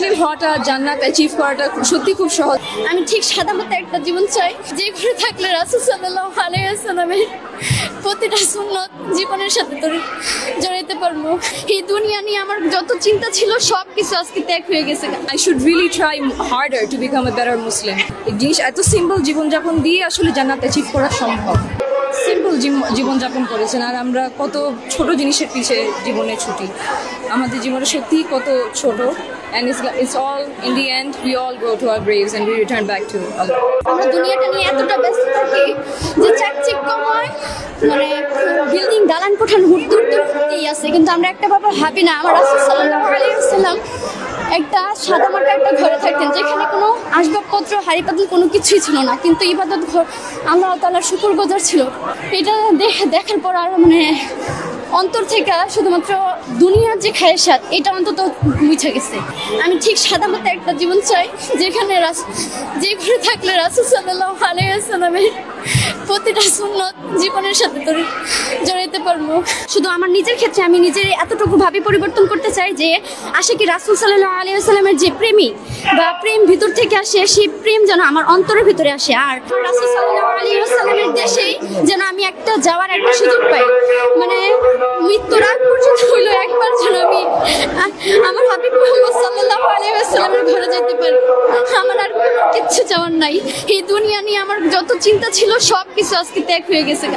মুসলিম হওয়াটা, জান্নাত অ্যাচিভ করাটা সত্যি খুব সহজ। আমি ঠিক সাদা মতো একটা জীবন চাই, যে ঘরে থাকলে রাসূল সাল্লাল্লাহু আলাইহি ওয়াসাল্লামের প্রতিটা সুন্নত জীবনের সাথে জড়াইতে পারবো। এই দুনিয়া নিয়ে আমার যত চিন্তা ছিল সব কিছু আজকে ত্যাগ হয়ে গেছে। I should really try harder to become a better Muslim. এই জিনিস এত সিম্পল জীবনযাপন দিয়ে আসলে জান্নাত অ্যাচিভ করা সম্ভব। সিম্পল জীবনযাপন করেছেন, আর আমরা কত ছোট জিনিসের পিছে জীবনে ছুটি। আমাদের জীবনে সত্যিই কত ছোট, and it's all in the end we all go to our graves and we return back to Allah. আমরা দুনিয়াটা নিয়ে এতটা ব্যস্ত থাকি যে চাকচিক্যময় মানে বিল্ডিং দালান কোঠার হুড়তেই আছে, কিন্তু আমরা একটা ব্যাপার ভাবি না। আমার রাসূল সাল্লাল্লাহু আলাইহি ওয়াসাল্লাম একটা সাদামাটা একটা ঘরে থাকতেন, যেখানে কোনো আসবাবপত্র হাড়ি পাতিল কোনো কিছুই ছিল না, কিন্তু ইবাদত ঘর আল্লাহ তাআলার শুকরগুজার ছিল। এটা দেখার পর আর মানে অন্তর থেকে শুধুমাত্র দুনিয়ার যে খায়েশাত এটা অন্তত মুছে গেছে। আমি ঠিক সাদা মতো একটা জীবন চাই, যেখানে যে ঘরে থাকলে রাসূল সাল্লাল্লাহু আলাইহি ওয়াসাল্লামের প্রতিটা সুন্নত জীবনের সাথে জড়াইতে পারবো। শুধু আমার নিজের ক্ষেত্রে আমি নিজের এতটুকু ভাবে পরিবর্তন করতে চাই যে আশিকি রাসূল সাল্লাল্লাহু আলাইহি ওয়াসাল্লামের যে প্রেমী বা প্রেম ভিতর থেকে আসে, সেই প্রেম যেন আমার অন্তরের ভিতরে আসে। আর রাসূল সাল্লাল্লাহু আলাইহি ওয়াসাল্লামের দেশেই যেন আমি একটা যাওয়ার একটা সুযোগ পাই, মানে মৃত্যুর আগ পর্যন্ত হইলো একবার যেন আমি আমার হাবিব মুহাম্মদ সাল্লাল্লাহু আলাইহি ওয়াসাল্লামের ঘরে যেতে পারি। আমার আর কোনো কিচ্ছু চাওয়ার নাই। এই দুনিয়া নিয়ে আমার যত চিন্তা ছিল সব কিছু আজকে ত্যাগ হয়ে গেছে।